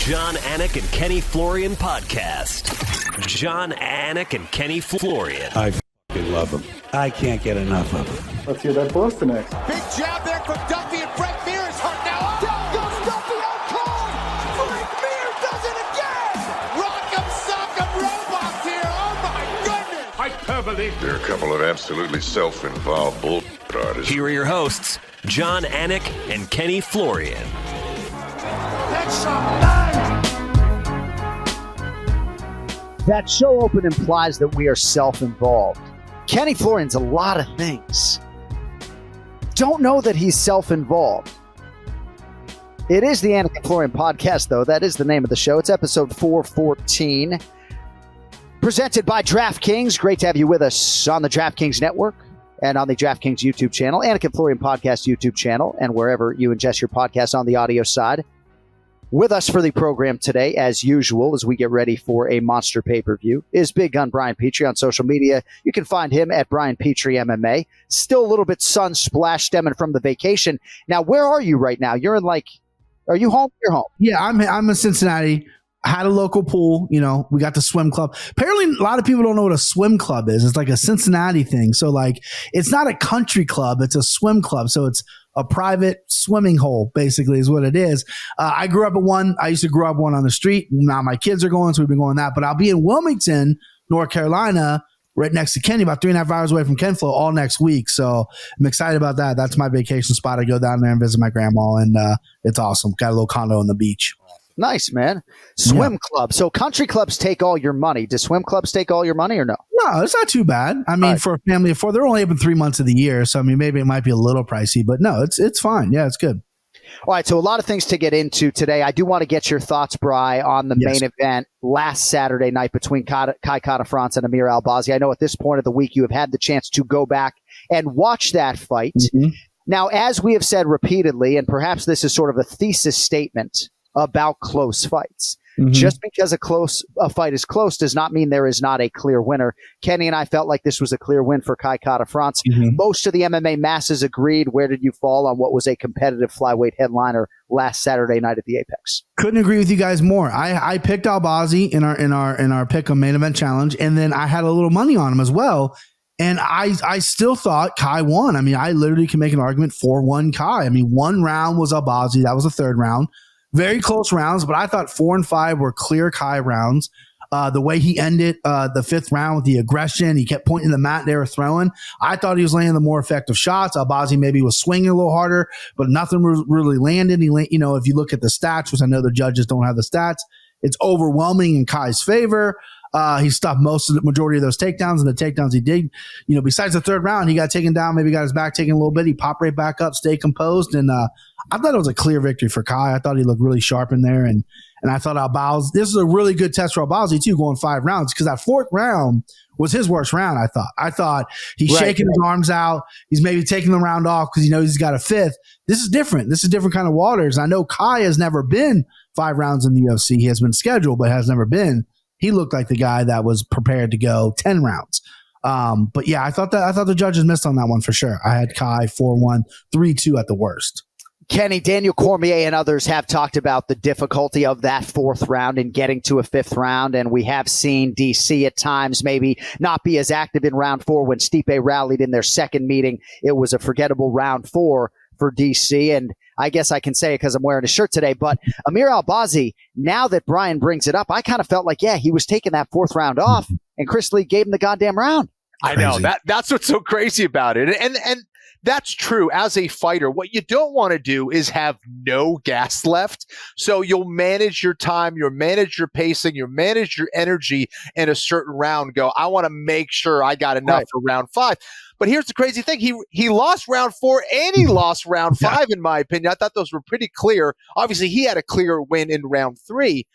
John, Anik, and Kenny Florian podcast. John, Anik, and Kenny Florian. I f***ing love him. I can't get enough of him. Let's hear that Boston next. Big jab there from Duffy, and Frank Mir is hurt now. Down goes Duffy, out cold. Frank Mir does it again. Rock'em sock'em robots here. Oh my goodness. Hyperbole. They're a couple of absolutely self-involved bull artists. Here are your hosts, John, Anik, and Kenny Florian. That show open implies that we are self-involved. Kenny Florian's a lot of things. Don't know that he's self-involved. It is the Anik Florian podcast, though. That is the name of the show. It's episode 414. Presented by DraftKings. Great to have you with us on the DraftKings network and on the DraftKings YouTube channel, Anik Florian podcast YouTube channel, and wherever you ingest your podcast on the audio side. With us for the program today, as usual, as we get ready for a monster pay-per-view, is Big Gun Brian Petrie on social media. You can find him at Brian Petrie MMA. Still a little bit sun splash stemming from the vacation. Now, where are you right now? You're in are you home? You're home. Yeah, I'm in Cincinnati. I had a local pool. You know, we got the swim club. Apparently, a lot of people don't know what a swim club is. It's like a Cincinnati thing. So, it's not a country club. It's a swim club. So it's a private swimming hole, basically, is what it is. I grew up at one. I used to grow up one on the street. Now my kids are going, so we've been going that. But I'll be in Wilmington, North Carolina, right next to Kenny, about 3.5 hours away from Ken-Flo, all next week. So I'm excited about that. That's my vacation spot. I go down there and visit my grandma, and it's awesome. Got a little condo on the beach. Nice, man. Swim club. So country clubs take all your money. Do swim clubs take all your money or no? No, it's not too bad. I mean, for a family of four, they're only open 3 months of the year. So, I mean, maybe it might be a little pricey, but no, it's fine. Yeah, it's good. All right, so a lot of things to get into today. I do want to get your thoughts, Bri, on the main event last Saturday night between Kai Kara-France and Amir Albazi. I know at this point of the week you have had the chance to go back and watch that fight. Mm-hmm. Now, as we have said repeatedly, and perhaps this is sort of a thesis statement about close fights. Mm-hmm. Just because a fight is close does not mean there is not a clear winner. Kenny and I felt like this was a clear win for Kai Kara-France. Mm-hmm. Most of the MMA masses agreed. Where did you fall on what was a competitive flyweight headliner last Saturday night at the Apex? Couldn't agree with you guys more. I picked Albazi in our pick on main event challenge, and then I had a little money on him as well. And I still thought Kai won. I mean, I literally can make an argument 4-1 Kai. I mean, one round was Albazi. That was the third round. Very close rounds, but I thought 4 and 5 were clear Kai rounds. The way he ended the fifth round with the aggression, he kept pointing the mat they were throwing. I thought he was landing the more effective shots. Albazi maybe was swinging a little harder, but nothing really landed. If you look at the stats, which I know the judges don't have the stats, it's overwhelming in Kai's favor. He stopped majority of those takedowns, and the takedowns he did, besides the third round, he got taken down, maybe got his back taken a little bit. He popped right back up, stayed composed, and I thought it was a clear victory for Kai. I thought he looked really sharp in there, and I thought Albazi, this is a really good test for Albazi too, going 5 rounds, because that fourth round was his worst round. I thought he's shaking his arms out. He's maybe taking the round off because he knows he's got a fifth. This is different. This is different kind of waters. I know Kai has never been 5 rounds in the UFC. He has been scheduled, but has never been. He looked like the guy that was prepared to go 10 rounds. But yeah, I thought the judges missed on that one for sure. I had Kai 4-1, 3-2 at the worst. Kenny, Daniel Cormier and others have talked about the difficulty of that fourth round and getting to a fifth round. And we have seen DC at times maybe not be as active in round 4 when Stipe rallied in their second meeting. It was a forgettable round 4 for DC. And I guess I can say it because I'm wearing a shirt today, but Amir Albazi, now that Brian brings it up, I kind of felt like, he was taking that fourth round off and Chris Lee gave him the goddamn round. I know that's what's so crazy about it. And that's true. As a fighter, what you don't want to do is have no gas left. So you'll manage your time, you'll manage your pacing, you'll manage your energy in a certain round. Go, I want to make sure I got enough for round 5. But here's the crazy thing. He lost round 4 and he lost round 5, in my opinion. I thought those were pretty clear. Obviously, he had a clear win in round 3.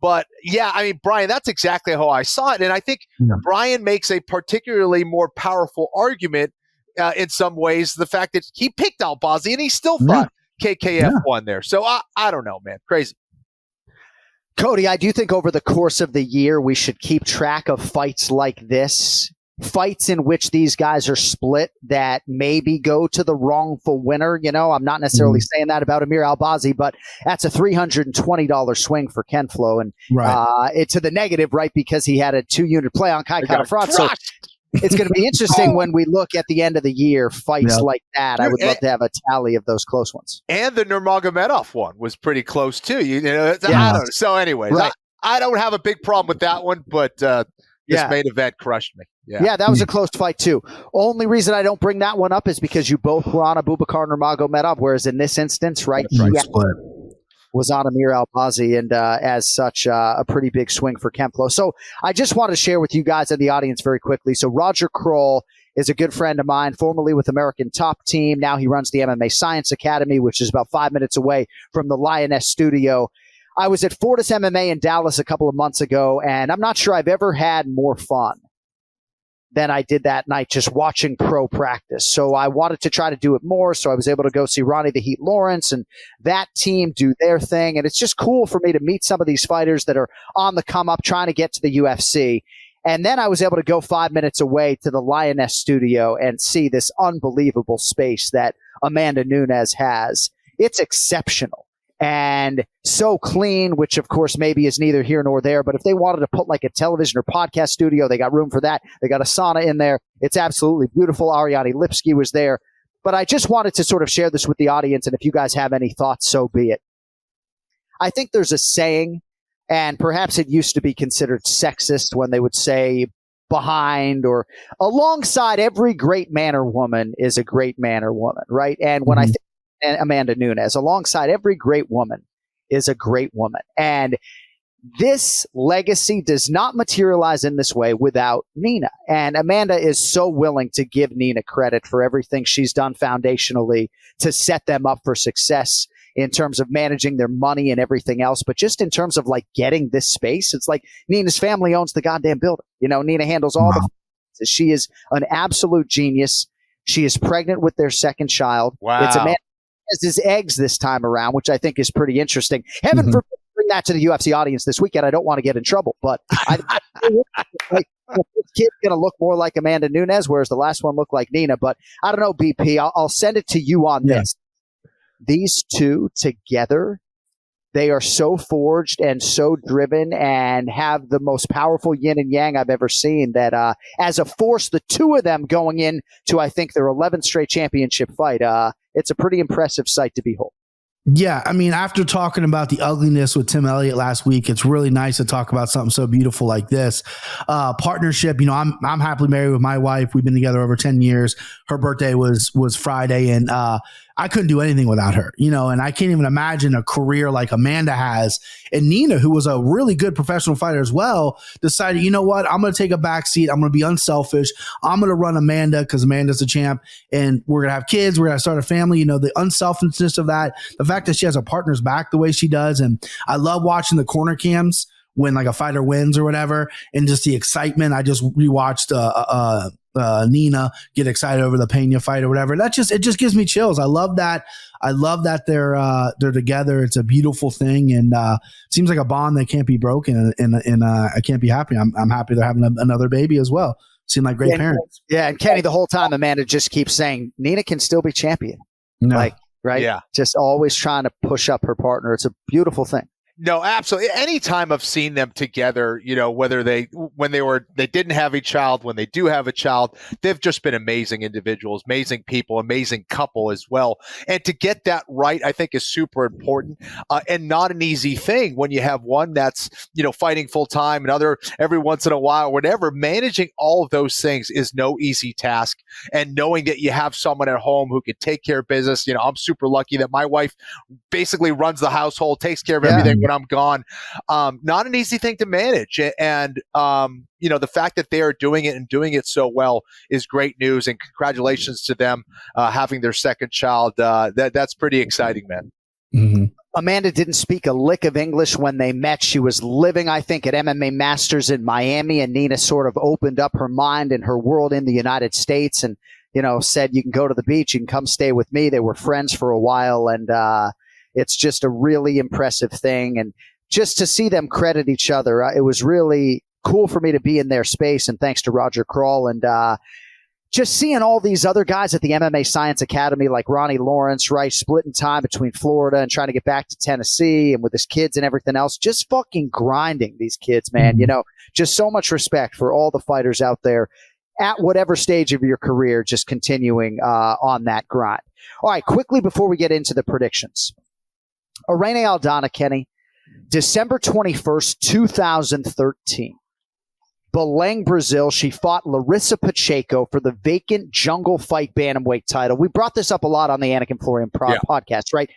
But yeah, I mean, Brian, that's exactly how I saw it. And I think Brian makes a particularly more powerful argument in some ways, the fact that he picked Albazi and he still thought KKF won there. So I don't know, man. Crazy. Cody, I do think over the course of the year, we should keep track of fights like this fights in which these guys are split that maybe go to the wrongful winner. I'm not necessarily saying that about Amir Albazi, but that's a $320 swing for Ken-Flo. And it to the negative, right? Because he had a 2-unit play on Kai Kara-France. So it's going to be interesting when we look at the end of the year, fights like that. I would love to have a tally of those close ones. And the Nurmagomedov one was pretty close too. I don't know. So anyways, I don't have a big problem with that one, but this main event crushed me. Yeah, that was a close fight too. Only reason I don't bring that one up is because you both were on Abubakar Nurmagomedov, whereas in this instance, was on Amir Albazi, and as such, a pretty big swing for Ken-Flo. So I just want to share with you guys and the audience very quickly. So Roger Kroll is a good friend of mine, formerly with American Top Team. Now he runs the MMA Science Academy, which is about 5 minutes away from the Lioness studio. I was at Fortis MMA in Dallas a couple of months ago, and I'm not sure I've ever had more fun than I did that night just watching pro practice. So I wanted to try to do it more. So I was able to go see Ronnie the Heat Lawrence and that team do their thing. And it's just cool for me to meet some of these fighters that are on the come up trying to get to the UFC. And then I was able to go 5 minutes away to the Lioness studio and see this unbelievable space that Amanda Nunes has. It's exceptional. And so clean, which of course maybe is neither here nor there. But if they wanted to put like a television or podcast studio, they got room for that. They got a sauna in there. It's absolutely beautiful. Ariane Lipsky was there. But I just wanted to sort of share this with the audience. And if you guys have any thoughts, so be it. I think there's a saying, and perhaps it used to be considered sexist when they would say behind or alongside every great man or woman is a great man or woman, right? And when I think Amanda Nunes, alongside every great woman is a great woman. And this legacy does not materialize in this way without Nina. And Amanda is so willing to give Nina credit for everything she's done foundationally to set them up for success in terms of managing their money and everything else. But just in terms of like getting this space, it's like Nina's family owns the goddamn building. Nina handles all the. She is an absolute genius. She is pregnant with their second child. Wow. It's Amanda has his eggs this time around, which I think is pretty interesting. Heaven forbid bring that to the UFC audience this weekend. I don't want to get in trouble, but this kid's going to look more like Amanda Nunes, whereas the last one looked like Nina. But I don't know, BP. I'll send it to you on this. These two together, they are so forged and so driven and have the most powerful yin and yang I've ever seen that as a force, the two of them going into, I think, their 11th straight championship fight, it's a pretty impressive sight to behold. Yeah, I mean, after talking about the ugliness with Tim Elliott last week, it's really nice to talk about something so beautiful like this. Partnership, I'm happily married with my wife. We've been together over 10 years. Her birthday was Friday, and I couldn't do anything without her, and I can't even imagine a career like Amanda has. And Nina, who was a really good professional fighter as well, decided, you know what, I'm going to take a back seat. I'm going to be unselfish. I'm going to run Amanda because Amanda's the champ and we're going to have kids. We're going to start a family, the unselfishness of that, the fact that she has her partner's back the way she does. And I love watching the corner cams when like a fighter wins or whatever, and just the excitement. I just rewatched Nina get excited over the Pena fight or whatever. It just gives me chills. I love that. I love that they're together. It's a beautiful thing, and seems like a bond that can't be broken. And I can't be happy. I'm happy they're having another baby as well. Seem like great parents. Yeah, and Kenny, the whole time Amanda just keeps saying Nina can still be champion. No. Right? Yeah. Just always trying to push up her partner. It's a beautiful thing. No, absolutely. Anytime I've seen them together, whether they didn't have a child, when they do have a child, they've just been amazing individuals, amazing people, amazing couple as well. And to get that right, I think is super important and not an easy thing when you have one that's, fighting full time and other every once in a while, whatever. Managing all of those things is no easy task. And knowing that you have someone at home who can take care of business, I'm super lucky that my wife basically runs the household, takes care of everything when I'm gone. Not an easy thing to manage. And, the fact that they are doing it and doing it so well is great news. And congratulations to them having their second child. That's pretty exciting, man. Mm-hmm. Amanda didn't speak a lick of English when they met. She was living, I think, at MMA Masters in Miami, and Nina sort of opened up her mind and her world in the United States and, said, you can go to the beach, you can come stay with me. They were friends for a while, and it's just a really impressive thing. And just to see them credit each other, it was really cool for me to be in their space, and thanks to Roger Kroll. And just seeing all these other guys at the MMA Science Academy, like Ronnie Lawrence, right, splitting time between Florida and trying to get back to Tennessee, and with his kids and everything else, just fucking grinding these kids, man. You know, just so much respect for all the fighters out there at whatever stage of your career, just continuing on that grind. All right, quickly before we get into the predictions. Irene Aldana, Kenny, December 21st, 2013. Belém, Brazil. She fought Larissa Pacheco for the vacant Jungle Fight Bantamweight title. We brought this up a lot on the Anik Florian podcast, right?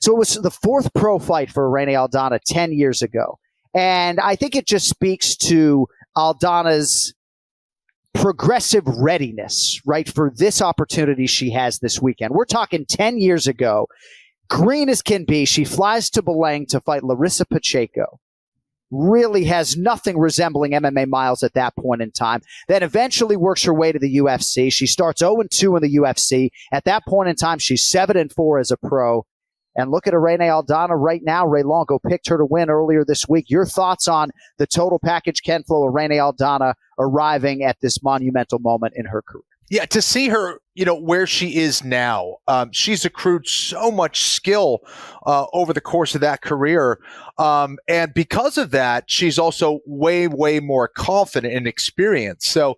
So it was the fourth pro fight for Irene Aldana 10 years ago. And I think it just speaks to Aldana's progressive readiness, right, for this opportunity she has this weekend. We're talking 10 years ago. Green as can be, she flies to Belém to fight Larissa Pacheco. Really has nothing resembling MMA miles at that point in time. Then eventually works her way to the UFC. She starts 0-2 in the UFC. At that point in time, she's 7-4 as a pro. And look at Irene Aldana right now. Ray Longo picked her to win earlier this week. Your thoughts on the total package, Ken-Flo, Irene Aldana arriving at this monumental moment in her career? Yeah, to see her, you know, where she is now, she's accrued so much skill over the course of that career. And because of that, she's also way, way more confident and experienced. So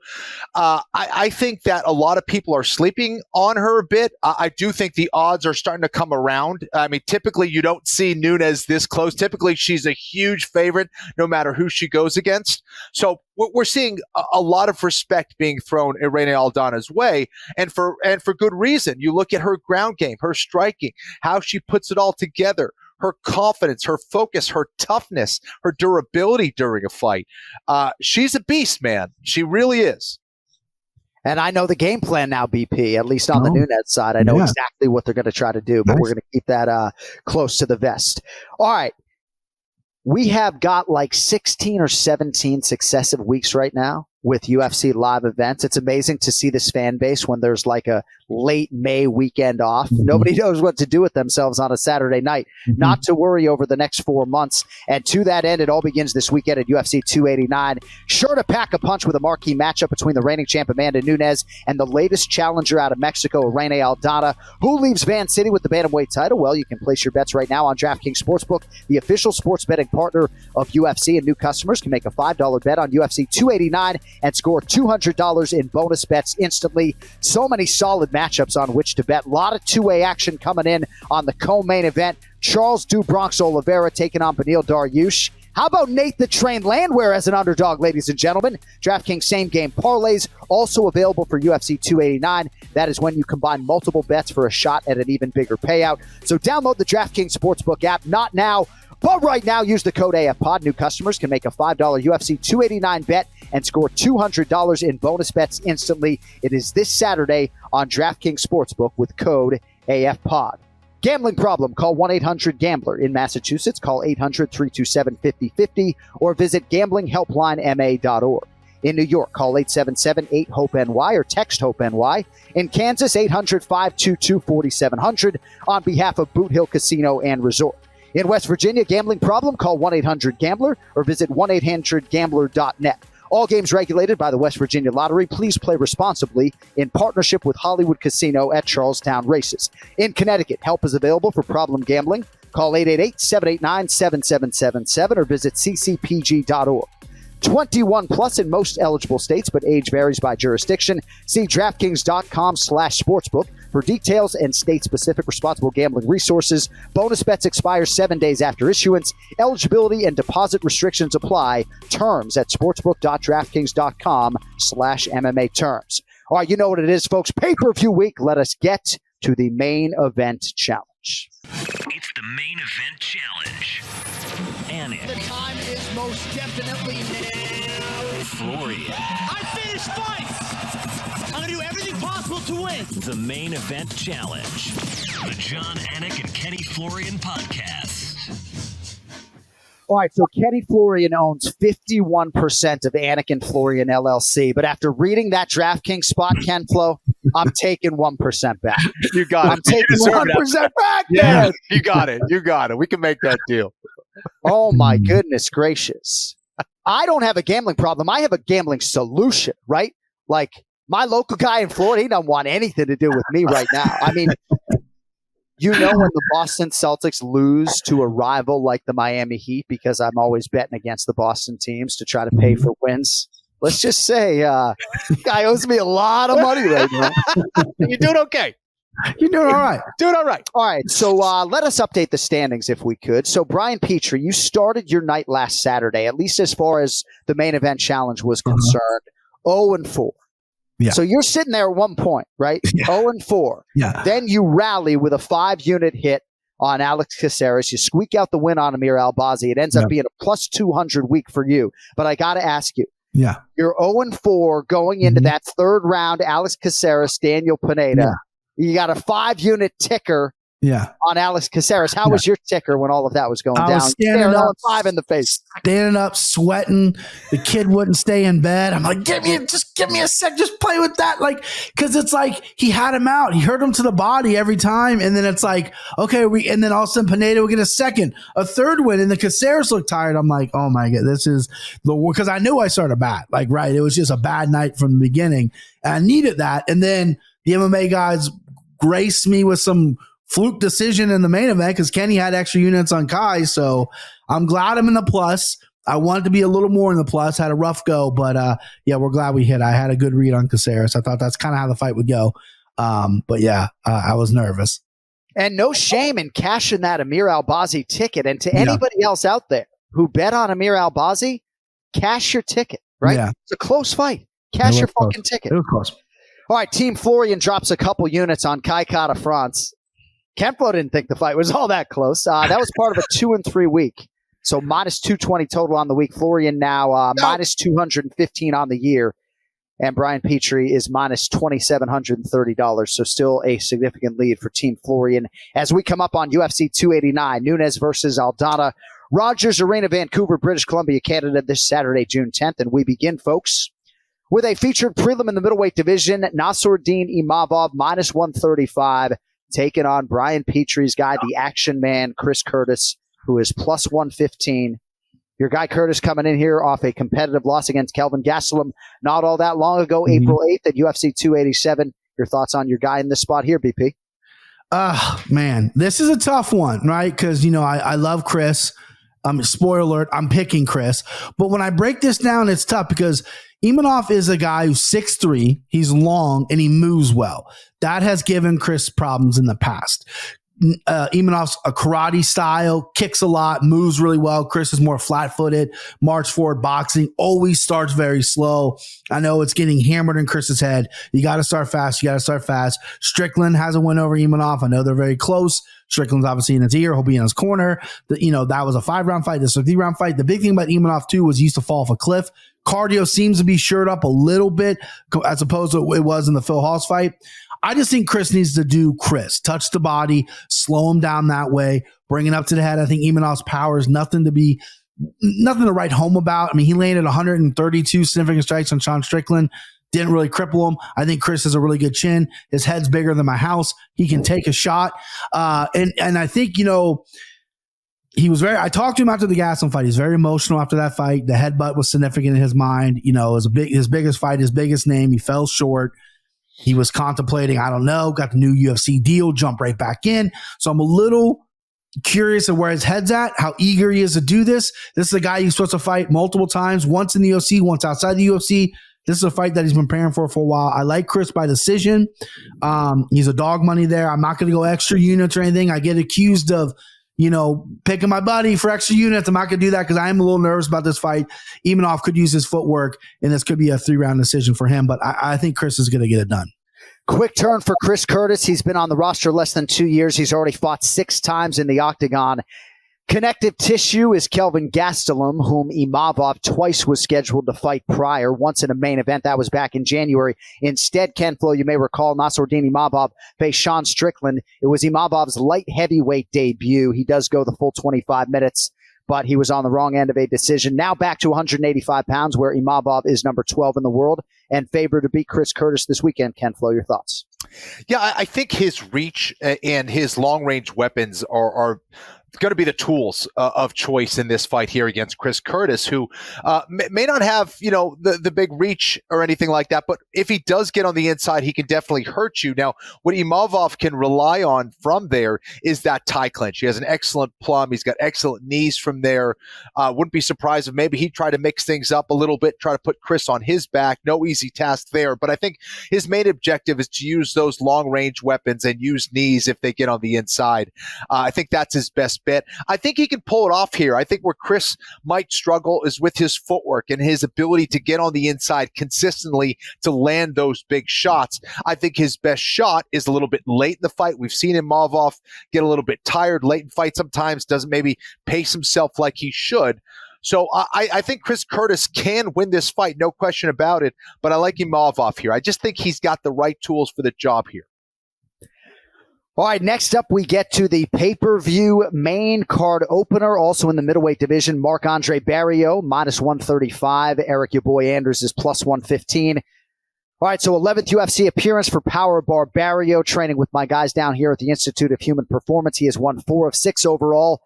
I think that a lot of people are sleeping on her a bit. I do think the odds are starting to come around. I mean, typically you don't see Nunes this close. Typically she's a huge favorite no matter who she goes against. So we're seeing a lot of respect being thrown Irene Aldana's way, and for good reason. You look at her ground game, her striking, how she puts it all together, her confidence, her focus, her toughness, her durability during a fight. She's a beast, man. She really is. And I know the game plan now, BP, at least on the Nunes side. I know exactly what they're going to try to do, but we're going to keep that close to the vest. All right. We have got like 16 or 17 successive weeks right now with UFC live events. It's amazing to see this fan base when there's like a late May weekend off. Nobody knows what to do with themselves on a Saturday night. Not to worry over the next 4 months. And to that end, it all begins this weekend at UFC 289. Sure to pack a punch with a marquee matchup between the reigning champ Amanda Nunes and the latest challenger out of Mexico, Irene Aldana. Who leaves Van City with the bantamweight title? Well, you can place your bets right now on DraftKings Sportsbook, the official sports betting partner of UFC, and new customers can make a $5 bet on UFC 289 and score $200 in bonus bets instantly. So many solid matchups on which to bet. A lot of two-way action coming in on the co-main event. Charles Du Bronx Oliveira taking on Beneil Dariush. How about Nate the Train Landwehr as an underdog, ladies and gentlemen? DraftKings same-game parlays also available for UFC 289. That is when you combine multiple bets for a shot at an even bigger payout. So download the DraftKings Sportsbook app. Not now, but right now, use the code AFPOD. New customers can make a $5 UFC 289 bet and score $200 in bonus bets instantly. It is this Saturday on DraftKings Sportsbook with code AFPOD. Gambling problem? Call 1-800-GAMBLER. In Massachusetts, call 800-327-5050 or visit gamblinghelplinema.org. In New York, call 877-8-HOPE-NY or text HOPE-NY. In Kansas, 800-522-4700 on behalf of Boot Hill Casino and Resort. In West Virginia, gambling problem? Call 1-800-GAMBLER or visit 1-800-GAMBLER.net. All games regulated by the West Virginia Lottery. Please play responsibly in partnership with Hollywood Casino at Charlestown Races. In Connecticut, help is available for problem gambling. Call 888-789-7777 or visit ccpg.org. 21 plus in most eligible states, but age varies by jurisdiction. See DraftKings.com/sportsbook for details and state-specific responsible gambling resources. Bonus bets expire 7 days after issuance. Eligibility and deposit restrictions apply. Terms at sportsbook.draftkings.com/MMA terms. All right, you know what it is, folks. Pay-per-view week. Let us get to the main event challenge. It's the main event challenge. Anik. The time is most definitely now. Florian. I finished fights. I'm going to do everything possible to win. The main event challenge. The John Anik and Kenny Florian podcast. All right, so Kenny Florian owns 51% of Anik and Florian LLC, but after reading that DraftKings spot, Ken-Flo, I'm taking 1% back. You got it. I'm taking 1% back. Yeah, you got it. You got it. We can make that deal. Oh, my goodness gracious. I don't have a gambling problem. I have a gambling solution, right? Like my local guy in Florida, he doesn't want anything to do with me right now. I mean, you know, when the Boston Celtics lose to a rival like the Miami Heat, because I'm always betting against the Boston teams to try to pay for wins. Let's just say, guy owes me a lot of money right now. You're doing okay. You're doing all right. Doing all right. All right. So let us update the standings if we could. So Brian Petrie, you started your night last Saturday, at least as far as the main event challenge was concerned, 0-4. Yeah. So you're sitting there at 1 point, right? Yeah. 0-4. Yeah. Then you rally with a 5-unit hit on Alex Caceres. You squeak out the win on Amir Albazi. It ends up being a plus 200 week for you. But I got to ask you, yeah, you're 0-4 going into that third round, Alex Caceres, Daniel Pineda. Yeah. You got a 5-unit ticker on Alex Caceres. How was your ticker when all of that was going down? Was standing up, 5 in the face. Standing up, sweating. The kid wouldn't stay in bed. I'm like, give me a sec. Just play with that. Like, because it's like he had him out. He hurt him to the body every time. And then it's like, okay, and then all of a sudden Pineda will get a second, a third win. And the Caceres looked tired. I'm like, oh my God, this is the worst. Because I knew I started bad. Like, right. It was just a bad night from the beginning. And I needed that. And then the MMA guys graced me with some fluke decision in the main event because Kenny had extra units on Kai. So I'm glad I'm in the plus. I wanted to be a little more in the plus. Had a rough go, but yeah, we're glad we hit. I had a good read on Caceres. I thought that's kind of how the fight would go. But yeah, I was nervous. And no shame in cashing that Amir Albazi ticket. And to anybody else out there who bet on Amir Albazi, cash your ticket, right? Yeah. It's a close fight. Cash your fucking ticket. It was close. All right, Team Florian drops a couple units on Kai Kara France. Ken-Flo didn't think the fight was all that close. That was part of a 2-3 week. So minus 220 total on the week. Florian now minus 215 on the year. And Brian Petrie is minus $2,730. So still a significant lead for Team Florian. As we come up on UFC 289, Nunes versus Aldana, Rogers Arena, Vancouver, British Columbia, Canada, this Saturday, June 10th. And we begin, folks, with a featured prelim in the middleweight division. Nassourdine Imavov, minus 135. Taking on Brian Petrie's guy, the action man, Chris Curtis, who is plus 115. Your guy Curtis coming in here off a competitive loss against Kelvin Gastelum not all that long ago, April 8th at UFC 287. Your thoughts on your guy in this spot here, BP? Man, this is a tough one, right? Because, you know, I love Chris. Spoiler alert, I'm picking Chris. But when I break this down, it's tough because Imavov is a guy who's 6'3", he's long, and he moves well. That has given Chris problems in the past. Imanov's a karate style, kicks a lot, moves really well. Chris is more flat-footed, march forward boxing, always starts very slow. I know it's getting hammered in Chris's head. You got to start fast. Strickland has a win over Imanov. I know they're very close. Strickland's obviously in his ear. He'll be in his corner. That was a 5-round fight. This was a 3-round fight. The big thing about Imanov, too, was he used to fall off a cliff. Cardio seems to be shored up a little bit as opposed to what it was in the Phil Hawes fight. I just think Chris needs to do Chris. Touch the body, slow him down that way, bring it up to the head. I think Imanov's power is nothing to write home about. I mean, he landed 132 significant strikes on Sean Strickland. Didn't really cripple him. I think Chris has a really good chin. His head's bigger than my house. He can take a shot. And I think, I talked to him after the Gastelum fight. He's very emotional after that fight. The headbutt was significant in his mind. It was his biggest fight, his biggest name. He fell short. He was contemplating, I don't know, got the new UFC deal, jumped right back in. So I'm a little curious of where his head's at, how eager he is to do this. This is a guy he's supposed to fight multiple times, once in the UFC, once outside the UFC. This is a fight that he's been preparing for a while. I like Chris by decision. He's a dog money there. I'm not going to go extra units or anything. I get accused of, picking my buddy for extra units. I'm not going to do that because I am a little nervous about this fight. Imanov could use his footwork, and this could be a 3-round decision for him. But I think Chris is going to get it done. Quick turn for Chris Curtis. He's been on the roster less than 2 years. He's already fought 6 times in the octagon. Connective tissue is Kelvin Gastelum, whom Imavov twice was scheduled to fight prior, once in a main event. That was back in January. Instead, Ken-Flo, you may recall, Nassourdine Imavov faced Sean Strickland. It was Imavov's light heavyweight debut. He does go the full 25 minutes, but he was on the wrong end of a decision. Now back to 185 pounds, where Imavov is number 12 in the world and favored to beat Chris Curtis this weekend. Ken-Flo, your thoughts? Yeah, I think his reach and his long-range weapons are going to be the tools of choice in this fight here against Chris Curtis, who may not have, the big reach or anything like that. But if he does get on the inside, he can definitely hurt you. Now, what Imavov can rely on from there is that tie clinch. He has an excellent plum. He's got excellent knees from there. Wouldn't be surprised if maybe he'd try to mix things up a little bit, try to put Chris on his back. No easy task there. But I think his main objective is to use those long-range weapons and use knees if they get on the inside. I think that's his best bet. I think he can pull it off here. I think where Chris might struggle is with his footwork and his ability to get on the inside consistently to land those big shots. I think his best shot is a little bit late in the fight. We've seen Imavov get a little bit tired late in fight sometimes, doesn't maybe pace himself like he should. So I think Chris Curtis can win this fight, no question about it, but I like Imavov here. I just think he's got the right tools for the job here. All right, next up we get to the pay-per-view main card opener, also in the middleweight division. Marc-Andre Barriault, minus 135. Eric, your boy Anders, is plus 115. All right, so 11th UFC appearance for Power Bar Barriault, training with my guys down here at the Institute of Human Performance. He has won 4 of 6 overall.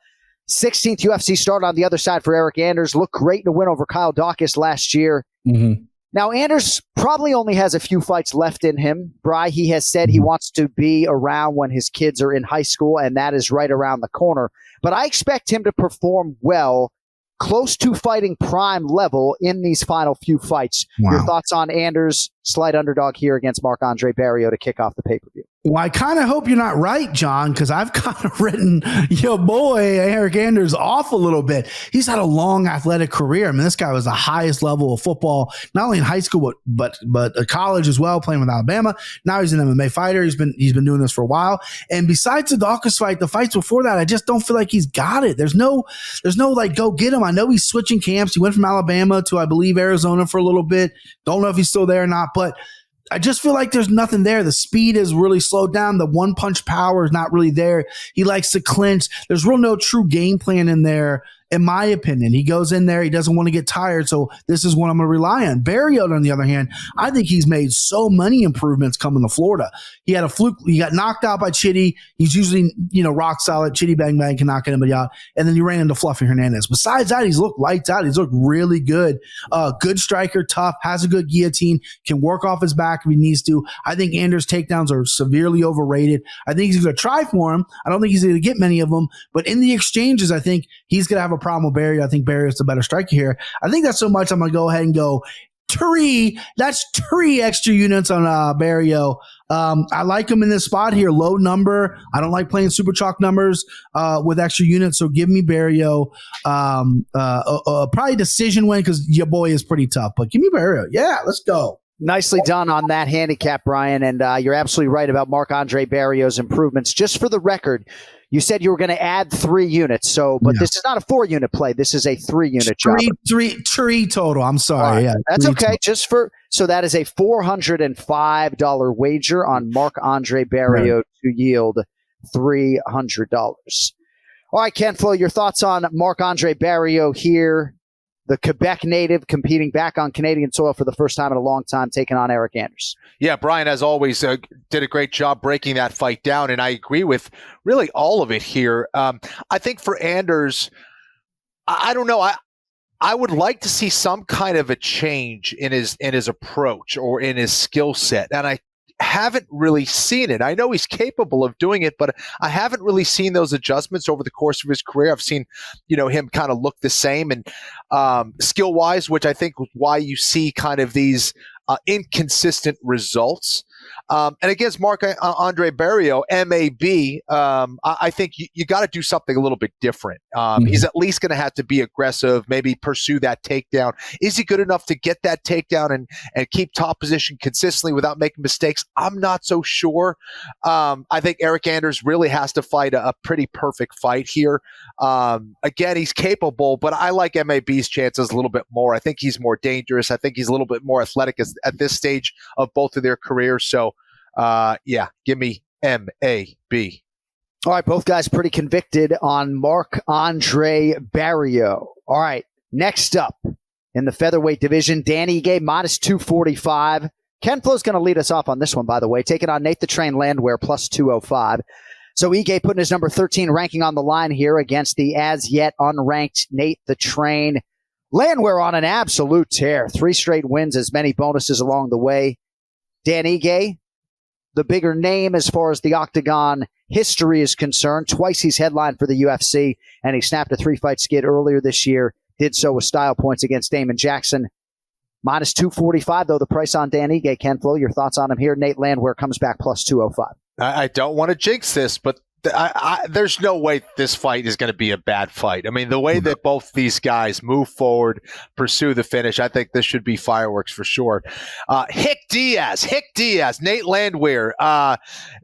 16th UFC start on the other side for Eric Anders. Looked great in a win over Kyle Dawkins last year. Mm-hmm. Now, Anders probably only has a few fights left in him. Bri, he has said he wants to be around when his kids are in high school, and that is right around the corner. But I expect him to perform well, close to fighting prime level in these final few fights. Wow. Your thoughts on Anders, slight underdog here against Marc-Andre Barriault to kick off the pay-per-view? Well, I kind of hope you're not right, John, because I've kind of written your boy Eric Anders off a little bit. He's had a long athletic career. I mean, this guy was the highest level of football, not only in high school but college as well, playing with Alabama. Now he's an MMA fighter. He's been doing this for a while. And besides the Dawkins fight, the fights before that, I just don't feel like he's got it. There's no like go get him. I know he's switching camps. He went from Alabama to, I believe, Arizona for a little bit. Don't know if he's still there or not, but I just feel like there's nothing there. The speed is really slowed down. The one punch power is not really there. He likes to clinch. There's no true game plan in there, in my opinion. He goes in there. He doesn't want to get tired. So this is what I'm going to rely on. Barriault, on the other hand, I think he's made so many improvements coming to Florida. He had a fluke. He got knocked out by Chitty. He's usually, rock solid. Chitty bang bang can knock anybody out. And then he ran into Fluffy Hernandez. Besides that, he's looked lights out. He's looked really good. Good striker, tough, has a good guillotine, can work off his back if he needs to. I think Anders' takedowns are severely overrated. I think he's going to try for him. I don't think he's going to get many of them. But in the exchanges, I think he's going to have a problem with Barriault. I think Barriault's the better striker here. I think that's so much I'm going to go ahead and go that's 3 extra units on Barriault. I like him in this spot here. Low number. I don't like playing super chalk numbers with extra units, so give me Barriault. Probably decision win because your boy is pretty tough, but give me Barriault. Yeah, let's go. Nicely done on that handicap, Brian, and you're absolutely right about Marc-Andre Barriault's improvements. Just for the record, you said you were going to add 3 units, but this is not a 4-unit play. This is a 3-unit job. Three total. I'm sorry. Right. Yeah, that's okay. So that is a $405 wager on Marc-Andre Barriault to yield $300. All right, Ken-Flo, your thoughts on Marc-Andre Barriault here, the Quebec native competing back on Canadian soil for the first time in a long time, taking on Eric Anders. Yeah, Brian, as always, did a great job breaking that fight down, and I agree with really all of it here. I think for Anders, I don't know. I would like to see some kind of a change in his approach or in his skill set, and I haven't really seen it. I know he's capable of doing it, but I haven't really seen those adjustments over the course of his career. I've seen, him kind of look the same and skill-wise, which I think is why you see kind of these inconsistent results. And against Marc-Andre Barriault, MAB, I think you got to do something a little bit different. He's at least going to have to be aggressive, maybe pursue that takedown. Is he good enough to get that takedown and keep top position consistently without making mistakes? I'm not so sure. I think Eric Anders really has to fight a pretty perfect fight here. Again, he's capable, but I like MAB's chances a little bit more. I think he's more dangerous. I think he's a little bit more athletic at this stage of both of their careers. So, give me MAB. All right, both guys pretty convicted on Marc-Andre Barriault. All right, next up in the featherweight division, Danny Ige, minus 245. Ken-Flo's going to lead us off on this one, by the way, taking on Nate the Train Landwehr, plus 205. So Ige putting his number 13 ranking on the line here against the as yet unranked Nate the Train. Landwehr on an absolute tear. 3 straight wins, as many bonuses along the way. Dan Ige, the bigger name as far as the Octagon history is concerned. Twice he's headlined for the UFC, and he snapped a 3-fight skid earlier this year. Did so with style points against Damon Jackson. Minus 245, though, the price on Dan Ige. Ken-Flo, your thoughts on him here? Nate Landwehr comes back plus 205. I don't want to jinx this, but there's no way this fight is going to be a bad fight. I mean, the way that both these guys move forward, pursue the finish, I think this should be fireworks for sure. Hick Diaz, Nate Landwehr,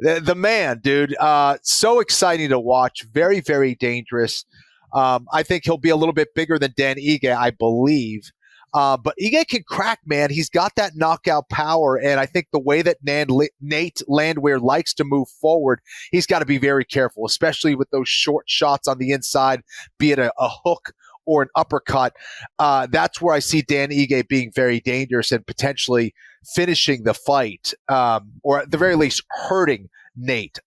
the man, dude. So exciting to watch. Very, very dangerous. I think he'll be a little bit bigger than Dan Ige, I believe. But Ige can crack, man. He's got that knockout power, and I think the way that Nate Landwehr likes to move forward, he's got to be very careful, especially with those short shots on the inside, be it a hook or an uppercut. That's where I see Dan Ige being very dangerous and potentially finishing the fight, or at the very least hurting Nate.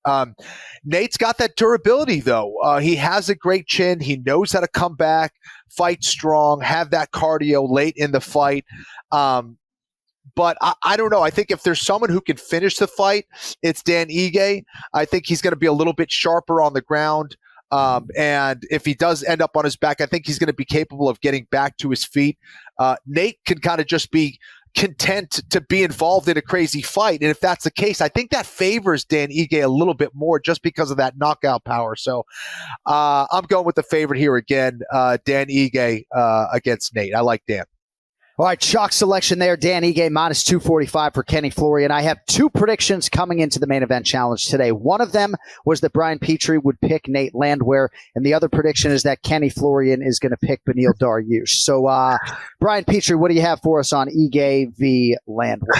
Nate's got that durability, though. He has a great chin. He knows how to come back, fight strong, have that cardio late in the fight. But I don't know. I think if there's someone who can finish the fight, it's Dan Ige. I think he's going to be a little bit sharper on the ground. And if he does end up on his back, I think he's going to be capable of getting back to his feet. Nate can kind of just be content to be involved in a crazy fight. And if that's the case, I think that favors Dan Ige a little bit more just because of that knockout power. So I'm going with the favorite here again, Dan Ige against Nate. I like Dan. All right, chalk selection there. Dan Ige minus 245 for Kenny Florian. I have 2 predictions coming into the main event challenge today. One of them was that Brian Petrie would pick Nate Landwehr, and the other prediction is that Kenny Florian is going to pick Beneil Dariush. So, Brian Petrie, what do you have for us on Ige v. Landwehr?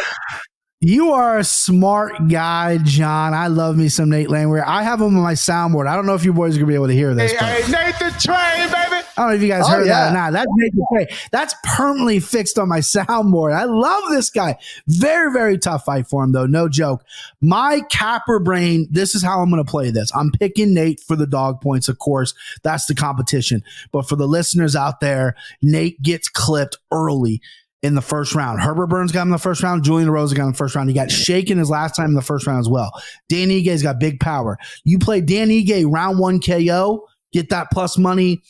You are a smart guy, John. I love me some Nate Landwehr. I have him on my soundboard. I don't know if you boys are going to be able to hear this. Hey, Nate the Train, baby. I don't know if you guys heard that or not. That's Nate the Train. That's permanently fixed on my soundboard. I love this guy. Very, very tough fight for him, though. No joke. My capper brain, this is how I'm going to play this. I'm picking Nate for the dog points, of course. That's the competition. But for the listeners out there, Nate gets clipped early in the first round. Herbert Burns got him in the first round. Julian Rosa got him in the first round. He got shaken his last time in the first round as well. Dan Ige's got big power. You play Dan Ige round 1 KO, get that plus money.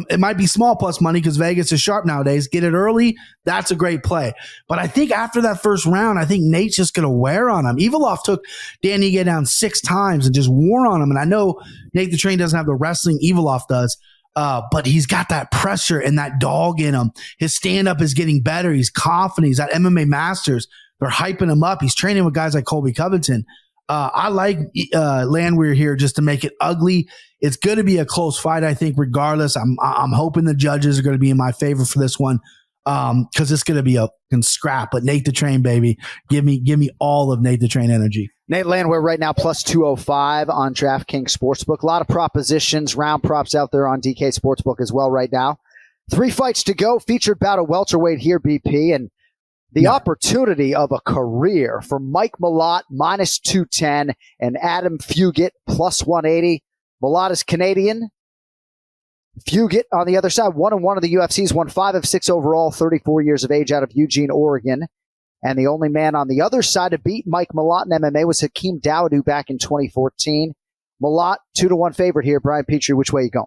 It might be small plus money because Vegas is sharp nowadays. Get it early. That's a great play. But I think after that first round, I think Nate's just going to wear on him. Evolov took Dan Ige down 6 times and just wore on him. And I know Nate the Train doesn't have the wrestling Evolov does. But he's got that pressure and that dog in him. His stand-up is getting better. He's confident. He's at MMA Masters. They're hyping him up. He's training with guys like Colby Covington. I like Landwehr here just to make it ugly. It's going to be a close fight, I think, regardless. I'm hoping the judges are going to be in my favor for this one because it's going to be a scrap. But Nate the Train, baby, give me all of Nate the Train energy. Nate Landwehr right now plus 205 on DraftKings Sportsbook. A lot of propositions, round props out there on DK Sportsbook as well right now. 3 fights to go. Featured bout of welterweight here, BP. And the opportunity of a career for Mike Malott minus 210 and Adam Fugit plus 180. Malott is Canadian. Fugit on the other side, 1-1 of the UFC's, won 5 of 6 overall, 34 years of age, out of Eugene, Oregon. And the only man on the other side to beat Mike Malott in MMA was Hakeem Dawodu back in 2014. Malott, 2-1 favorite here. Brian Petrie, which way you going?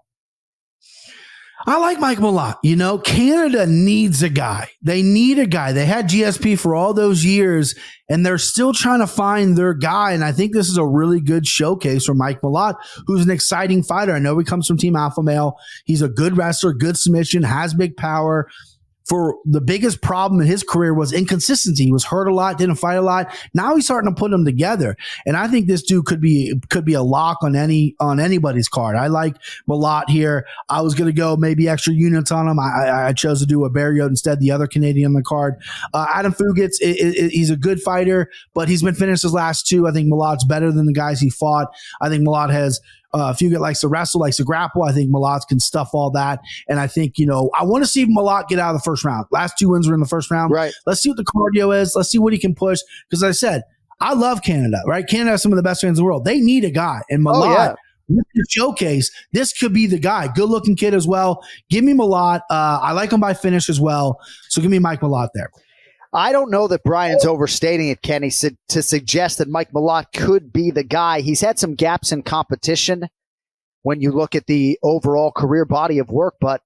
I like Mike Malott. You know, Canada needs a guy. They need a guy. They had GSP for all those years, and they're still trying to find their guy. And I think this is a really good showcase for Mike Malott, who's an exciting fighter. I know he comes from Team Alpha Male. He's a good wrestler, good submission, has big power. For the biggest problem in his career was inconsistency. He was hurt a lot, didn't fight a lot. Now he's starting to put them together. And I think this dude could be a lock on anybody's card. I like Malott here. I was going to go maybe extra units on him. I chose to do a Barriot instead, the other Canadian on the card. Adam Fugits, he's a good fighter, but he's been finished his last 2. I think Malott's better than the guys he fought. I think Malott has Fugit likes to wrestle, likes to grapple. I think Malott can stuff all that. And I think, I want to see Malott get out of the first round. Last 2 wins were in the first round. Right. Let's see what the cardio is. Let's see what he can push. Because I said, I love Canada, right? Canada has some of the best fans in the world. They need a guy. And Malott with the showcase, this could be the guy. Good looking kid as well. Give me Malott. I like him by finish as well. So give me Mike Malott there. I don't know that Brian's overstating it, Kenny, to suggest that Mike Malott could be the guy. He's had some gaps in competition when you look at the overall career body of work, but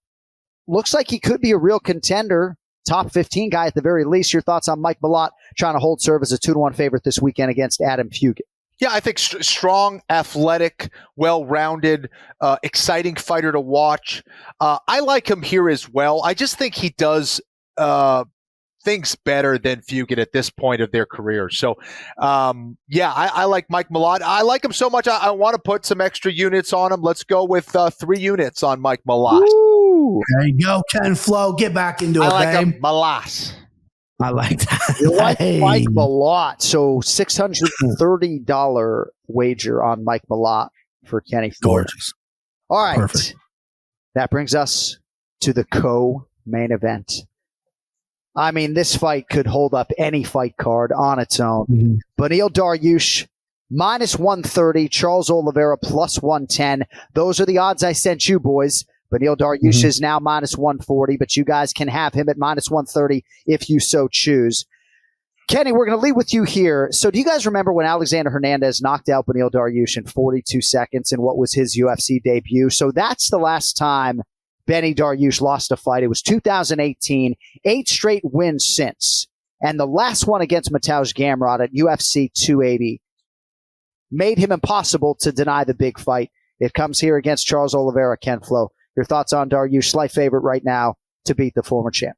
looks like he could be a real contender, top 15 guy at the very least. Your thoughts on Mike Malott trying to hold serve as a 2-1 favorite this weekend against Adam Fugit? Yeah, I think strong, athletic, well-rounded, exciting fighter to watch. I like him here as well. I just think he does things better than Fugit at this point of their career. So, I like Mike Malott. I like him so much, I want to put some extra units on him. Let's go with 3 units on Mike Malott. Ooh. There you go, Ken-Flo. Get back into it, I like babe. him, Malott. I like that. You like Mike Malott. So $630 wager on Mike Malott for Kenny Florian. Gorgeous. All right. Perfect. That brings us to the co-main event. I mean, this fight could hold up any fight card on its own. Mm-hmm. Beneil Dariush, minus 130. Charles Oliveira, plus 110. Those are the odds I sent you, boys. Beneil Dariush is now minus 140, but you guys can have him at minus 130 if you so choose. Kenny, we're going to lead with you here. So do you guys remember when Alexander Hernandez knocked out Beneil Dariush in 42 seconds in what was his UFC debut? So that's the last time Benny Dariush lost a fight. It was 2018, 8 straight wins since. And the last one against Mateusz Gamrot at UFC 280 made him impossible to deny the big fight. It comes here against Charles Oliveira, Ken-Flo. Your thoughts on Dariush, slight favorite right now to beat the former champ.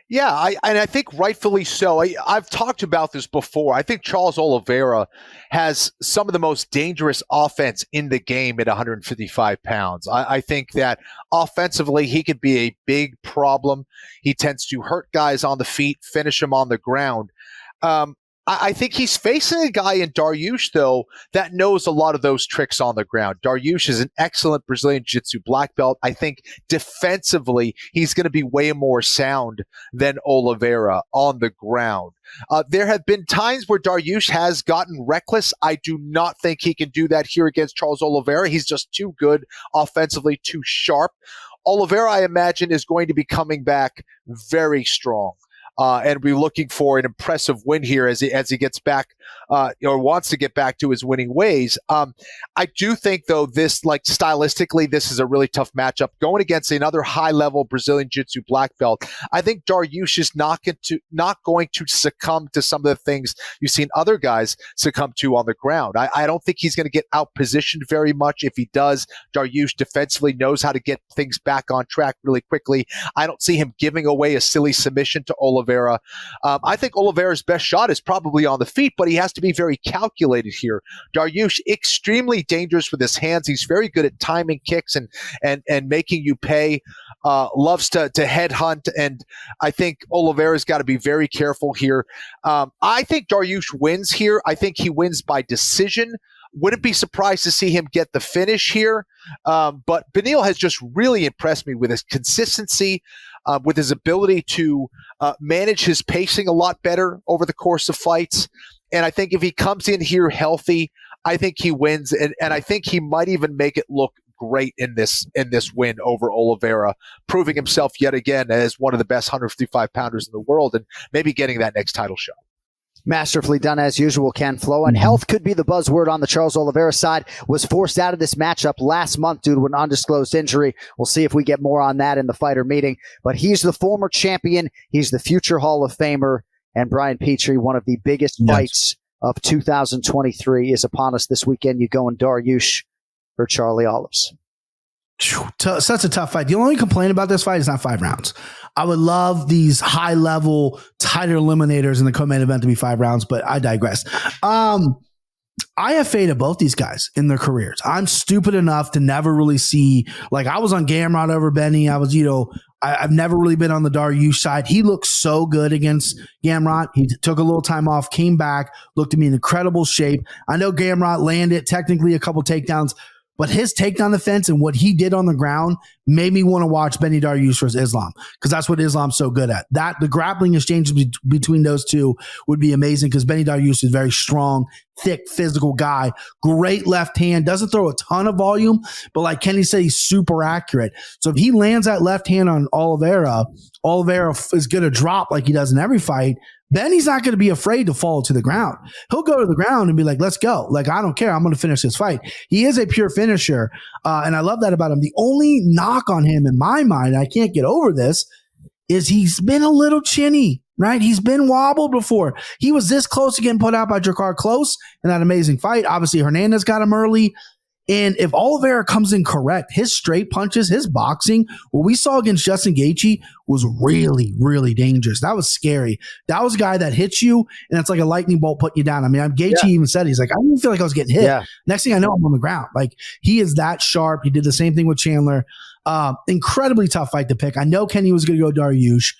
Yeah, I think rightfully so. I've talked about this before. I think Charles Oliveira has some of the most dangerous offense in the game at 155 pounds. I think that offensively he could be a big problem. He tends to hurt guys on the feet, finish them on the ground. I think he's facing a guy in Dariush, though, that knows a lot of those tricks on the ground. Dariush is an excellent Brazilian Jiu-Jitsu black belt. I think defensively, he's going to be way more sound than Oliveira on the ground. There have been times where Dariush has gotten reckless. I do not think he can do that here against Charles Oliveira. He's just too good offensively, too sharp. Oliveira, I imagine, is going to be coming back very strong. And be looking for an impressive win here as he gets back or wants to get back to his winning ways. I do think, though, this, like, stylistically, this is a really tough matchup. Going against another high-level Brazilian Jiu-Jitsu black belt, I think Dariush is not going to succumb to some of the things you've seen other guys succumb to on the ground. I don't think he's going to get out-positioned very much. If he does, Dariush defensively knows how to get things back on track really quickly. I don't see him giving away a silly submission to Oliveira. I think Oliveira's best shot is probably on the feet, but he has to be very calculated here. Dariush, extremely dangerous with his hands. He's very good at timing kicks and making you pay. Loves to headhunt, and I think Oliveira's got to be very careful here. I think Dariush wins here. I think he wins by decision. Wouldn't be surprised to see him get the finish here. But Beneil has just really impressed me with his consistency, with his ability to manage his pacing a lot better over the course of fights. And I think if he comes in here healthy, I think he wins. And I think he might even make it look great in this win over Oliveira, proving himself yet again as one of the best 155-pounders in the world and maybe getting that next title shot. Masterfully done as usual, Ken-Flo. And health could be the buzzword on the Charles Oliveira side. Was forced out of this matchup last month due to an undisclosed injury. We'll see if we get more on that in the fighter meeting. But he's the former champion. He's the future Hall of Famer. And Brian Petrie, one of the biggest fights of 2023, is upon us this weekend. You go in Dariush or Charlie Olives. Such a tough fight. The only complaint about this fight is not 5 rounds. I would love these high-level, tighter eliminators in the co-main event to be 5 rounds, but I digress. I have faded both these guys in their careers. I'm stupid enough to never really see, like, I was on Gamrot over Benny. I was, I've never really been on the Dariush side. He looked so good against Gamrot. He took a little time off, came back, looked to me in incredible shape. I know Gamrot landed technically a couple takedowns, but his take on the fence and what he did on the ground made me want to watch Benny Dariush versus Islam, because that's what Islam's so good at. That the grappling exchanges between those two would be amazing, because Benny Dariush is a very strong, thick, physical guy. Great left hand, doesn't throw a ton of volume, but like Kenny said, he's super accurate. So if he lands that left hand on Oliveira is going to drop like he does in every fight. Benny's not going to be afraid to fall to the ground. He'll go to the ground and be like, let's go. Like, I don't care. I'm going to finish this fight. He is a pure finisher. And I love that about him. The only knock on him in my mind, I can't get over this, is he's been a little chinny, right? He's been wobbled before. He was this close to getting put out by Jakar Close in that amazing fight. Obviously, Hernandez got him early. And if Oliveira comes in correct, his straight punches, his boxing, what we saw against Justin Gaethje was really, really dangerous. That was scary. That was a guy that hits you, and it's like a lightning bolt putting you down. I mean, Gaethje even said, he's like, I didn't feel like I was getting hit. Yeah. Next thing I know, I'm on the ground. Like, he is that sharp. He did the same thing with Chandler. Incredibly tough fight to pick. I know Kenny was going to go Dariush.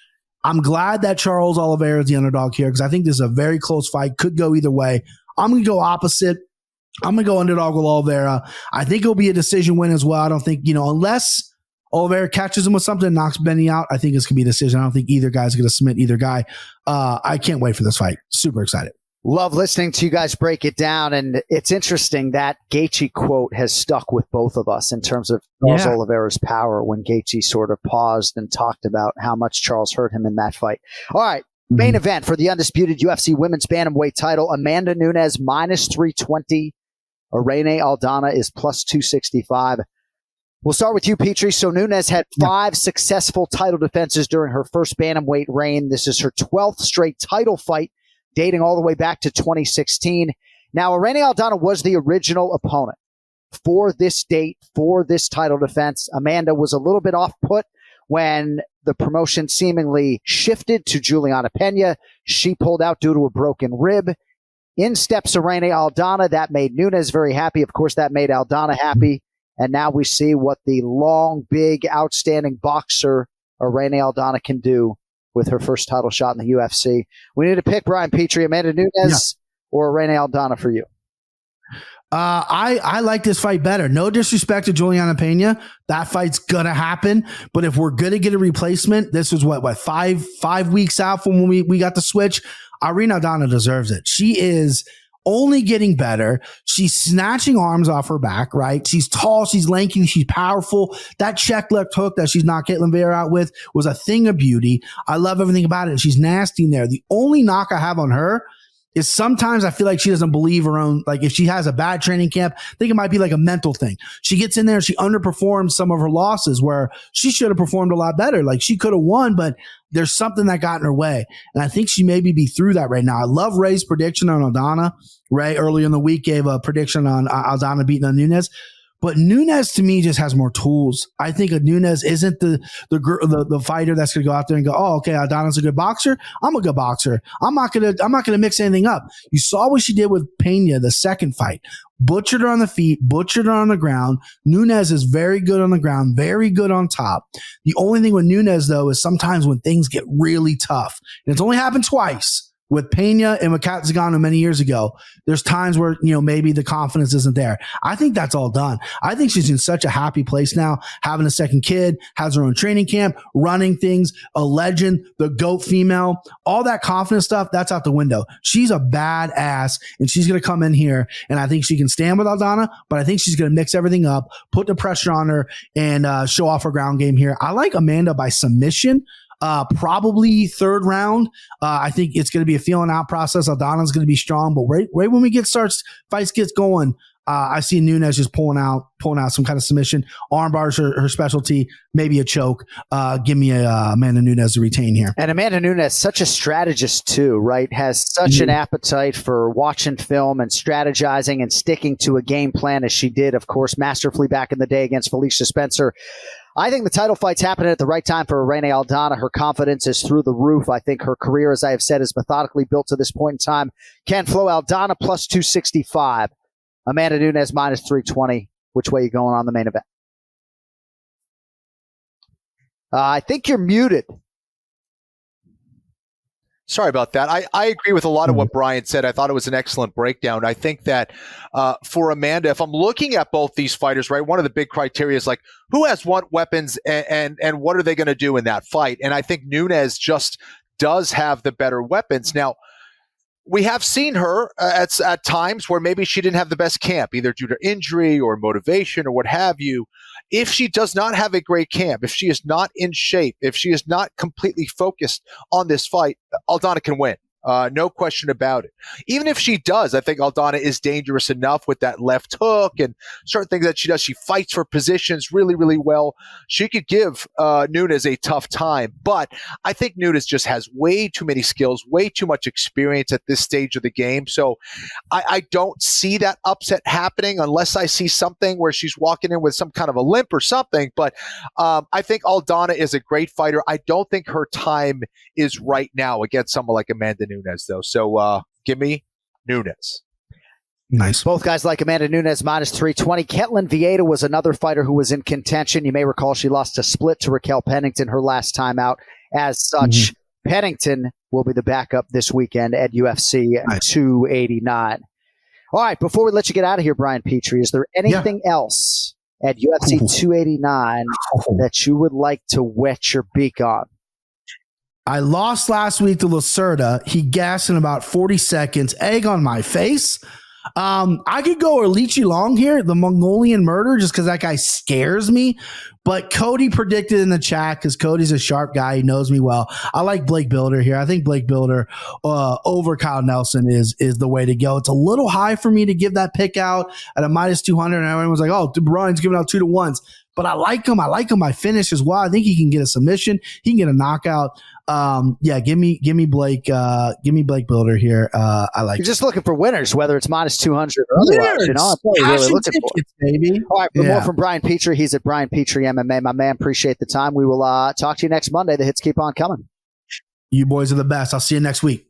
I'm glad that Charles Oliveira is the underdog here, because I think this is a very close fight. Could go either way. I'm going to go opposite. I'm going to go underdog with Oliveira. I think it'll be a decision win as well. I don't think, unless Oliveira catches him with something and knocks Benny out, I think it's going to be a decision. I don't think either guy's going to submit either guy. I can't wait for this fight. Super excited. Love listening to you guys break it down. And it's interesting that Gaethje quote has stuck with both of us in terms of Charles Oliveira's power, when Gaethje sort of paused and talked about how much Charles hurt him in that fight. All right. Main event for the undisputed UFC women's bantamweight title. Amanda Nunes minus 320. Irene Aldana is plus 265. We'll start with you, Petrie. So Nunes had 5 successful title defenses during her first bantamweight reign. This is her 12th straight title fight, dating all the way back to 2016. Now, Irene Aldana was the original opponent for this date, for this title defense. Amanda was a little bit off put when the promotion seemingly shifted to Juliana Pena. She pulled out due to a broken rib. In steps Irene Aldana. That made Nunes very happy. Of course, that made Aldana happy. And now we see what the long, big, outstanding boxer Irene Aldana can do with her first title shot in the UFC. We need to pick Brian Petrie, Amanda Nunes, or Irene Aldana for you. I like this fight better. No disrespect to Juliana Pena. That fight's gonna happen. But if we're gonna get a replacement, this was what 5 weeks out from when we got the switch. Irene Aldana deserves it. She is only getting better. She's snatching arms off her back, right? She's tall, she's lanky, she's powerful. That check left hook that she's knocked Caitlin Vera out with was a thing of beauty. I love everything about it. She's nasty in there. The only knock I have on her is sometimes I feel like she doesn't believe her own, like if she has a bad training camp, I think it might be like a mental thing. She gets in there and she underperforms some of her losses where she should have performed a lot better. Like she could have won, but there's something that got in her way. And I think she maybe be through that right now. I love Ray's prediction on Aldana. Ray earlier in the week gave a prediction on Aldana beating on Nunes. But Nunes to me just has more tools. I think Nunes isn't the fighter that's going to go out there and go, oh, okay, Aldana's a good boxer. I'm a good boxer. I'm not going to mix anything up. You saw what she did with Pena the second fight. Butchered her on the feet, butchered her on the ground. Nunes is very good on the ground, very good on top. The only thing with Nunes, though, is sometimes when things get really tough, and it's only happened twice, with Pena and with Kat Zagano many years ago, there's times where, maybe the confidence isn't there. I think that's all done. I think she's in such a happy place now, having a second kid, has her own training camp, running things, a legend, the GOAT female, all that confidence stuff, that's out the window. She's a badass, and she's going to come in here, and I think she can stand with Aldana, but I think she's going to mix everything up, put the pressure on her, and show off her ground game here. I like Amanda by submission. Probably third round. I think it's going to be a feeling out process. Aldana's going to be strong, but right when we fights gets going, I see Nunes just pulling out some kind of submission. Armbar's her specialty, maybe a choke. Give me Amanda Nunes to retain here. And Amanda Nunes, such a strategist too, right? Has such an appetite for watching film and strategizing and sticking to a game plan as she did, of course, masterfully back in the day against Felicia Spencer. I think the title fight's happening at the right time for Irene Aldana. Her confidence is through the roof. I think her career, as I have said, is methodically built to this point in time. Ken-Flo, Aldana plus 265. Amanda Nunes minus 320. Which way are you going on the main event? I think you're muted. Sorry about that. I agree with a lot of what Brian said. I thought it was an excellent breakdown. I think that for Amanda, if I'm looking at both these fighters, right, one of the big criteria is like who has what weapons and what are they going to do in that fight? And I think Nunes just does have the better weapons. Now, we have seen her at times where maybe she didn't have the best camp, either due to injury or motivation or what have you. If she does not have a great camp, if she is not in shape, if she is not completely focused on this fight, Aldana can win. No question about it. Even if she does, I think Aldana is dangerous enough with that left hook and certain things that she does. She fights for positions really, really well. She could give Nunes a tough time, but I think Nunes just has way too many skills, way too much experience at this stage of the game. So I don't see that upset happening unless I see something where she's walking in with some kind of a limp or something. But I think Aldana is a great fighter. I don't think her time is right now against someone like Amanda Nunes, though. So give me Nunes. Nice. Both guys like Amanda Nunes minus 320. Ketlin Vieira was another fighter who was in contention. You may recall she lost a split to Raquel Pennington her last time out. As such, Pennington will be the backup this weekend at UFC 289. All right, before we let you get out of here, Brian Petrie, is there anything else at UFC 289 that you would like to wet your beak on? I lost last week to Lacerda. He gassed in about 40 seconds. Egg on my face. I could go Orlichi Long here, the Mongolian murder, just because that guy scares me. But Cody predicted in the chat because Cody's a sharp guy. He knows me well. I like Blake Builder here. I think Blake Builder over Kyle Nelson is the way to go. It's a little high for me to give that pick out at a minus 200. And everyone was like, oh, Brian's giving out 2-1s. But I like him. I like him by finish as well. I think he can get a submission. He can get a knockout. Give me Blake. Give me Blake Builder here. I like. You're just looking for winners, whether it's minus 200 or otherwise. You know, that's what you're really looking for, baby. All right, for more from Brian Petrie. He's at Brian Petrie MMA. My man, appreciate the time. We will talk to you next Monday. The hits keep on coming. You boys are the best. I'll see you next week.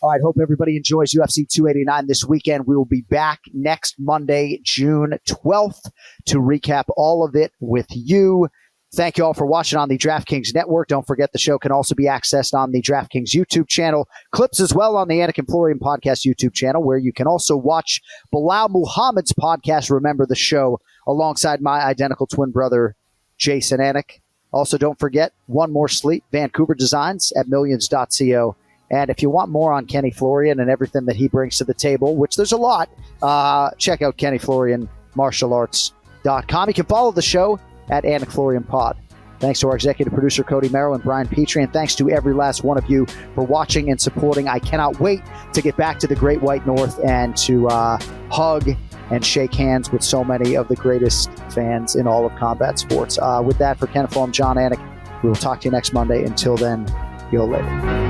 All right, hope everybody enjoys UFC 289 this weekend. We will be back next Monday, June 12th, to recap all of it with you. Thank you all for watching on the DraftKings Network. Don't forget the show can also be accessed on the DraftKings YouTube channel. Clips as well on the Anik and Florian Podcast YouTube channel, where you can also watch Bilal Muhammad's podcast, Remember the Show, alongside my identical twin brother, Jason Anik. Also, don't forget One More Sleep, Vancouver Designs at millions.co. And if you want more on Kenny Florian and everything that he brings to the table, which there's a lot, check out KennyFlorianMartialArts.com. You can follow the show at AnikFlorianPod. Thanks to our executive producer, Cody Merrill and Brian Petrie, and thanks to every last one of you for watching and supporting. I cannot wait to get back to the Great White North and to hug and shake hands with so many of the greatest fans in all of combat sports. With that, for Ken-Flo, I'm John Anik. We will talk to you next Monday. Until then, you'll later.